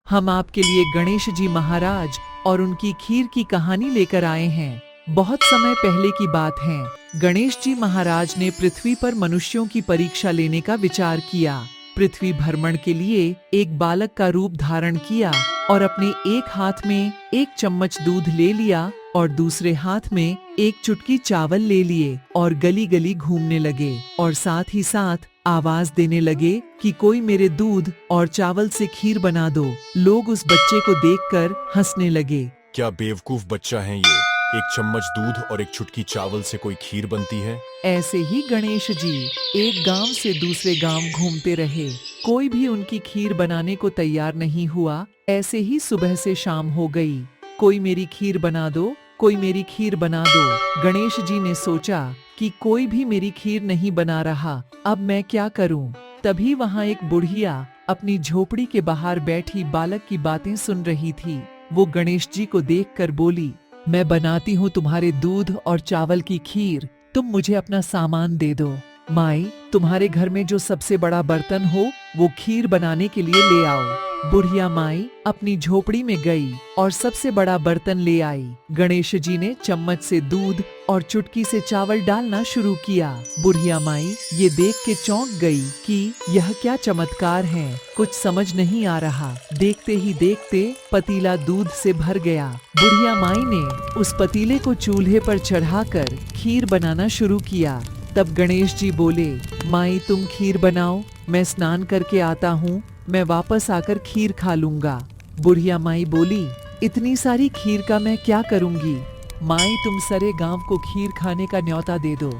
हम आपके लिए गणेश जी महाराज और उनकी खीर की कहानी लेकर आए हैं। बहुत समय पहले की बात है। गणेश जी महाराज ने पृथ्वी पर मनुष्यों की परीक्षा लेने का विचार किया। पृथ्वी भ्रमण के लिए एक बालक का रूप धारण किया और अपने एक हाथ में एक चम्मच दूध ले लिया और दूसरे हाथ में एक चुटकी चावल ले लिए और गली गली घूमने लगे और साथ ही साथ आवाज देने लगे कि कोई मेरे दूध और चावल से खीर बना दो। लोग उस बच्चे को देखकर हंसने लगे। क्या बेवकूफ बच्चा है ये? एक चम्मच दूध और एक चुटकी चावल से कोई खीर बनती है? ऐसे ही गणेश जी एक गांव से दूसरे गांव घूमते रहे। कोई भी उनकी खीर बनाने को तैयार नहीं हुआ। ऐसे ही सुबह से शाम हो गई। कोई मेरी खीर बना दो, कोई मेरी खीर बना दो। गणेश जी ने सोचा कि कोई भी मेरी खीर नहीं बना रहा, अब मैं क्या करूं? तभी वहां एक बुढ़िया अपनी झोपड़ी के बाहर बैठी बालक की बातें सुन रही थी। वो गणेश जी को देखकर बोली, मैं बनाती हूँ तुम्हारे दूध और चावल की खीर, तुम मुझे अपना सामान दे दो। माई, तुम्हारे घर में जो सबसे बड़ा बर्तन हो वो खीर बनाने के लिए ले आओ। बुढ़िया माई अपनी झोपड़ी में गई और सबसे बड़ा बर्तन ले आई। गणेश जी ने चम्मच से दूध और चुटकी से चावल डालना शुरू किया। बुढ़िया माई ये देख के चौंक गई कि यह क्या चमत्कार है, कुछ समझ नहीं आ रहा। देखते ही देखते पतीला दूध से भर गया। बुढ़िया माई ने उस पतीले को चूल्हे पर चढ़ाकर खीर बनाना शुरू किया। तब गणेश जी बोले, माई तुम खीर बनाओ, मैं स्नान करके आता हूँ, मैं वापस आकर खीर खा लूंगा। बुढ़िया माई बोली, इतनी सारी खीर का मैं क्या करूंगी? माई तुम सारे गांव को खीर खाने का न्योता दे दो।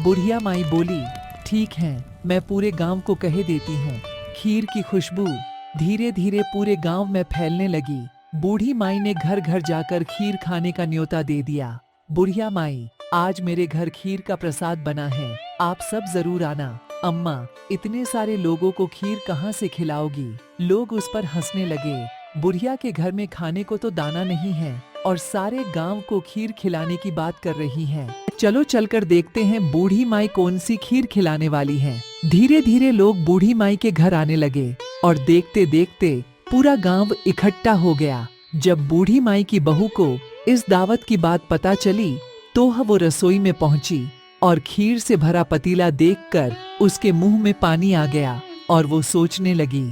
बुढ़िया माई बोली, ठीक है, मैं पूरे गांव को कह देती हूँ। खीर की खुशबू धीरे धीरे पूरे गांव में फैलने लगी। बूढ़ी माई ने घर घर जाकर खीर खाने का न्योता दे दिया। बुढ़िया माई, आज मेरे घर खीर का प्रसाद बना है, आप सब जरूर आना। अम्मा, इतने सारे लोगों को खीर कहाँ से खिलाओगी? लोग उस पर हंसने लगे। बुढ़िया के घर में खाने को तो दाना नहीं है और सारे गांव को खीर खिलाने की बात कर रही है। चलो चलकर देखते हैं बूढ़ी माई कौन सी खीर खिलाने वाली है। धीरे धीरे लोग बूढ़ी माई के घर आने लगे और देखते देखते पूरा गांव इकट्ठा हो गया। जब बूढ़ी माई की बहू को इस दावत की बात पता चली तो वो रसोई में पहुंची और खीर से भरा पतीला देखकर उसके मुंह में पानी आ गया और वो सोचने लगी,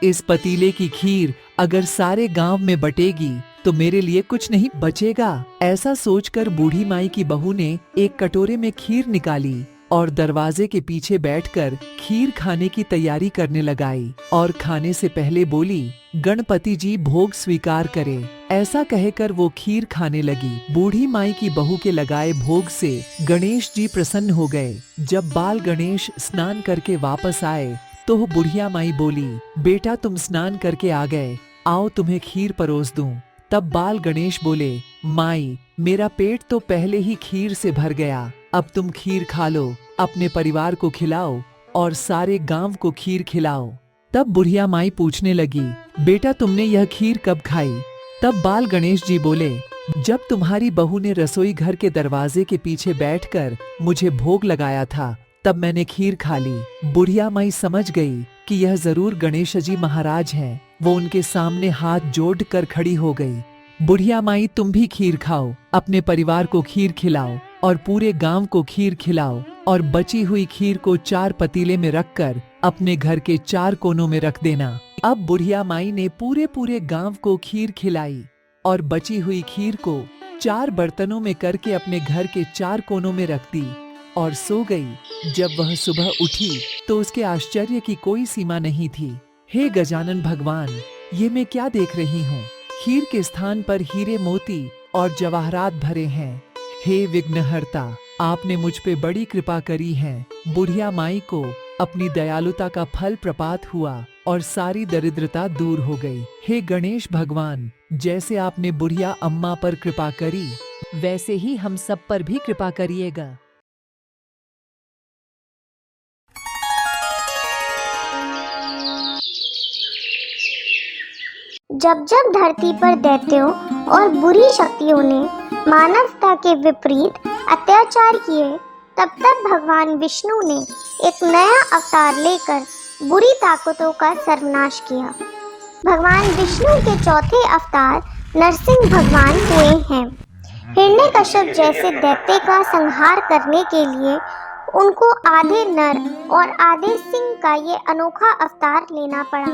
इस पतीले की खीर अगर सारे गांव में बटेगी तो मेरे लिए कुछ नहीं बचेगा। ऐसा सोचकर बूढ़ी माई की बहू ने एक कटोरे में खीर निकाली और दरवाजे के पीछे बैठकर खीर खाने की तैयारी करने लगाई और खाने से पहले बोली, गणपति जी भोग स्वीकार करें। ऐसा कहकर वो खीर खाने लगी। बूढ़ी माई की बहू के लगाए भोग से गणेश जी प्रसन्न हो गए। जब बाल गणेश स्नान करके वापस आए तो बुढ़िया माई बोली, बेटा तुम स्नान करके आ गए, आओ तुम्हें खीर परोस दूं। तब बाल गणेश बोले, माई मेरा पेट तो पहले ही खीर से भर गया, अब तुम खीर खा लो, अपने परिवार को खिलाओ और सारे गांव को खीर खिलाओ। तब बुढ़िया माई पूछने लगी, बेटा तुमने यह खीर कब खाई? तब बाल गणेश जी बोले, जब तुम्हारी बहू ने रसोई घर के दरवाजे के पीछे बैठकर मुझे भोग लगाया था तब मैंने खीर खा ली। बुढ़िया माई समझ गई कि यह जरूर गणेश जी महाराज हैं। वो उनके सामने हाथ जोड़कर खड़ी हो गई। बुढ़िया माई तुम भी खीर खाओ, अपने परिवार को खीर खिलाओ और पूरे गांव को खीर खिलाओ और बची हुई खीर को 4 पतीले में रखकर अपने घर के 4 कोनों में रख देना। अब बुढ़िया माई ने पूरे गांव को खीर खिलाई और बची हुई खीर को 4 बर्तनों में करके अपने घर के 4 कोनों में रख दी और सो गई। जब वह सुबह उठी तो उसके आश्चर्य की कोई सीमा नहीं थी। हे गजानन भगवान, ये मैं क्या देख रही हूँ? खीर के स्थान पर हीरे मोती और जवाहरात भरे हैं। हे विघ्नहर्ता, आपने मुझ पे बड़ी कृपा करी है। बुढ़िया माई को अपनी दयालुता का फल प्रपात हुआ और सारी दरिद्रता दूर हो गई। हे गणेश भगवान, जैसे आपने बुढ़िया अम्मा पर कृपा करी वैसे ही हम सब पर भी कृपा करिएगा। जब जब धरती पर दैत्यों और बुरी शक्तियों ने मानवता के विपरीत अत्याचार किए, तब तब भगवान विष्णु ने एक नया अवतार लेकर बुरी ताकतों का सर्वनाश किया। भगवान विष्णु के चौथे अवतार नरसिंह भगवान हुए हैं। हिरण्यकश्यप जैसे दैत्य का संहार करने के लिए उनको आधे नर और आधे सिंह का ये अनोखा अवतार लेना पड़ा।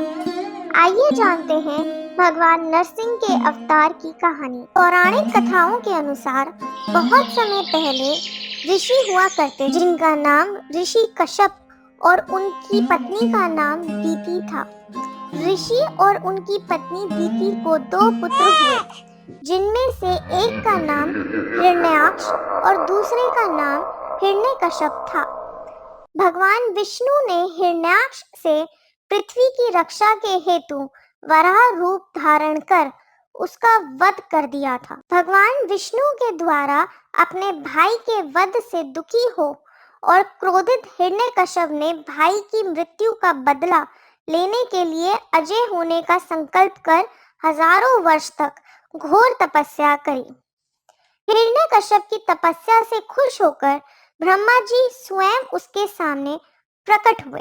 आइए जानते हैं भगवान नरसिंह के अवतार की कहानी। पौराणिक कथाओं के अनुसार बहुत समय पहले ऋषि हुआ करते जिनका नाम ऋषि कश्यप और उनकी पत्नी का नाम दीति था। ऋषि और उनकी पत्नी दीति को 2 पुत्र हुए, जिनमें से एक का नाम हिरण्याक्ष और दूसरे का नाम हिरण्यकश्यप था। भगवान विष्णु ने हिरण्याक्ष से पृथ्वी की रक्षा के हेतु वराह रूप धारण कर उसका वध कर दिया था। भगवान विष्णु के द्वारा अपने भाई के वध से दुखी हो और क्रोधित हिरण्यकश्यप ने भाई की मृत्यु का बदला लेने के लिए अजय होने का संकल्प कर हजारों वर्ष तक घोर तपस्या करी। हिरण्यकश्यप की तपस्या से खुश होकर ब्रह्मा जी स्वयं उसके सामने प्रकट हुए।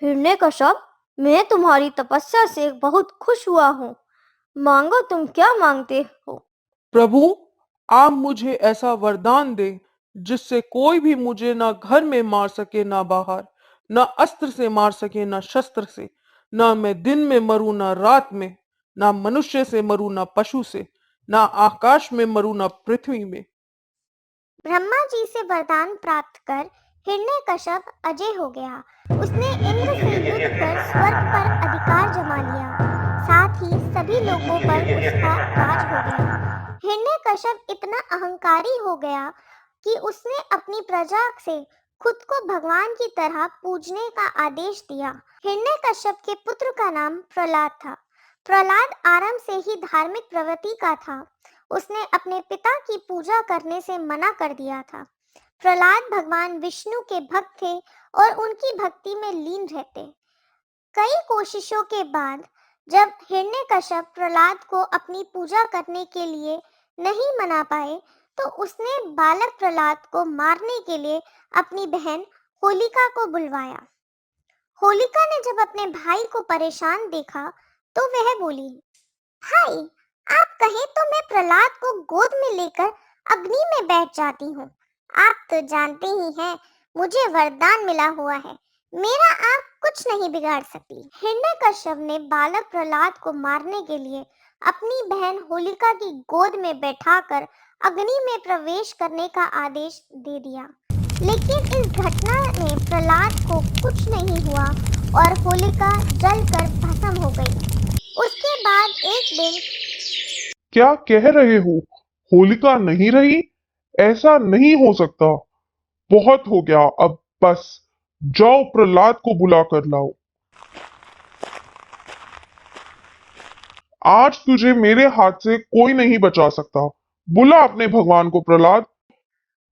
हिरण्यकश्यप, मैं तुम्हारी तपस्या से बहुत खुश हुआ हूँ। मांगो, तुम क्या मांगते हो? प्रभु, आप मुझे ऐसा वरदान दे जिससे कोई भी मुझे ना घर में मार सके ना बाहर, ना अस्त्र से मार सके ना शस्त्र से, ना मैं दिन में मरूं ना रात में, ना मनुष्य से मरूं ना पशु से, ना आकाश में मरूं ना पृथ्वी में। ब्रह्मा जी से वरदान प्राप्त कर हिरण्यकश्यप अजय हो गया। उसने इंद्र से युद्ध कर स्वर्ग पर अधिकार जमा लिया, साथ ही सभी लोगों पर उसका राज हो गया। हिरण्यकश्यप इतना अहंकारी हो गया कि उसने अपनी प्रजा से खुद को भगवान की तरह पूजने का आदेश दिया। हिरण्यकश्यप के पुत्र का नाम प्रहलाद था। प्रहलाद आरंभ से ही धार्मिक प्रवृत्ति का था। उसने अपने पिता की पूजा करने से मना कर दिया था। प्रहलाद भगवान विष्णु के भक्त थे और उनकी भक्ति में लीन रहते। कई कोशिशों के बाद जब हिरण्यकश्यप प्रहलाद को अपनी पूजा करने के लिए नहीं मना पाए, तो उसने बालक प्रहलाद को मारने के लिए अपनी बहन होलिका को बुलवाया। होलिका ने जब अपने भाई को परेशान देखा तो वह बोली, भाई, आप कहें तो मैं प्रहलाद को गोद में लेकर अग्नि में बैठ जाती हूँ। आप तो जानते ही हैं, मुझे वरदान मिला हुआ है, मेरा आप कुछ नहीं बिगाड़ सकती। हिरण्यकश्यप ने बालक प्रहलाद को मारने के लिए अपनी बहन होलिका की गोद में बैठाकर अग्नि में प्रवेश करने का आदेश दे दिया। लेकिन इस घटना में प्रहलाद को कुछ नहीं हुआ और होलिका जलकर भस्म हो गई। उसके बाद एक दिन क्या कह रहे हो? होलिका नहीं रही? ऐसा नहीं हो सकता। बहुत हो गया, अब बस जाओ प्रहलाद को बुला कर लाओ। आज तुझे मेरे हाथ से कोई नहीं बचा सकता। बुला अपने भगवान को प्रहलाद।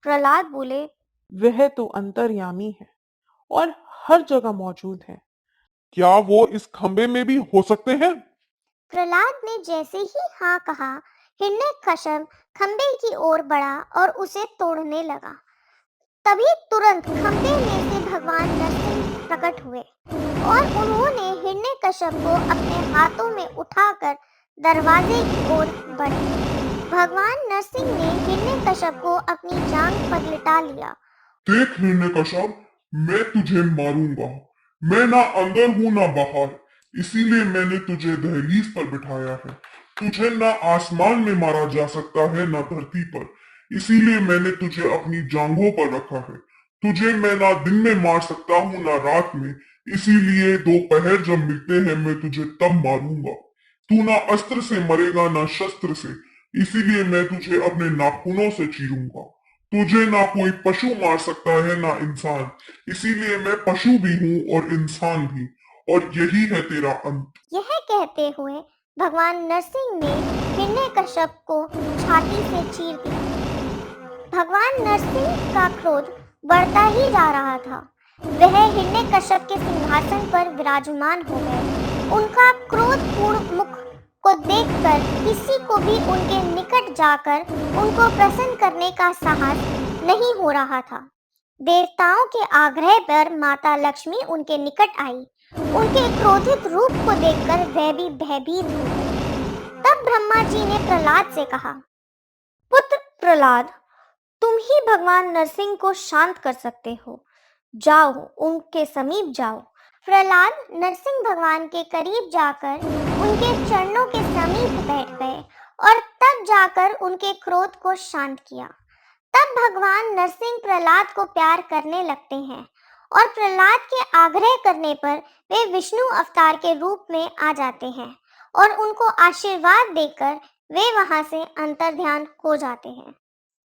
प्रहलाद बोले, वह तो अंतर्यामी है और हर जगह मौजूद है। क्या वो इस खंबे में भी हो सकते हैं? प्रहलाद ने जैसे ही हाँ कहा, हिरण्यकश्यप खंबे की ओर बढ़ा और उसे तोड़ने लगा। तभी तुरंत खंबे में से भगवान नरसिंह प्रकट हुए और उन्होंने हिरण्यकश्यप को अपने हाथों में उठाकर दरवाजे की ओर बढ़े। भगवान नरसिंह ने हिरण्यकश्यप को अपनी जांघ पर लिटा लिया। देख हिरण्यकश्यप, मैं तुझे मारूंगा। मैं ना अंदर हूं ना बाहर, इसीलिए मैंने तुझे दहलीज पर बिठाया है। तुझे ना आसमान में मारा जा सकता है ना धरती पर, इसीलिए मैंने तुझे अपनी जांघों पर रखा है। तुझे मैं ना दिन में मार सकता हूँ ना रात में, इसीलिए दोपहर जब मिलते हैं मैं तुझे तब मारूंगा। तू ना अस्त्र से मरेगा ना शस्त्र से, इसीलिए मैं तुझे अपने नाखूनों से चीरूंगा। तुझे ना कोई पशु मार सकता है ना इंसान, इसीलिए मैं पशु भी हूँ और इंसान भी, और यही है तेरा अंत। यह कहते हुए भगवान नरसिंह ने हिरण्यकश्यप को छाती से चीर दिया। भगवान नरसिंह का क्रोध बढ़ता ही जा रहा था। वह हिरण्यकश्यप के सिंहासन पर विराजमान हो गए। उनका क्रोधपूर्ण मुख को देखकर किसी को भी उनके निकट जाकर उनको प्रसन्न करने का साहस नहीं हो रहा था। देवताओं के आग्रह पर माता लक्ष्मी उनके निकट आई उनके क्रोधित रूप को देखकर वह भी भयभीत हो गए। तब ब्रह्मा जी ने प्रहलाद से कहा, पुत्र प्रहलाद, तुम ही भगवान नरसिंह को शांत कर सकते हो। जाओ, उनके समीप जाओ। प्रहलाद नरसिंह भगवान के करीब जाकर उनके चरणों के समीप बैठ गए और तब जाकर उनके क्रोध को शांत किया। तब भगवान नरसिंह प्रहलाद को प्यार करने लगते हैं और प्रहलाद के आग्रह करने पर वे विष्णु अवतार के रूप में आ जाते हैं और उनको आशीर्वाद देकर वे वहां से अंतर्ध्यान हो जाते हैं।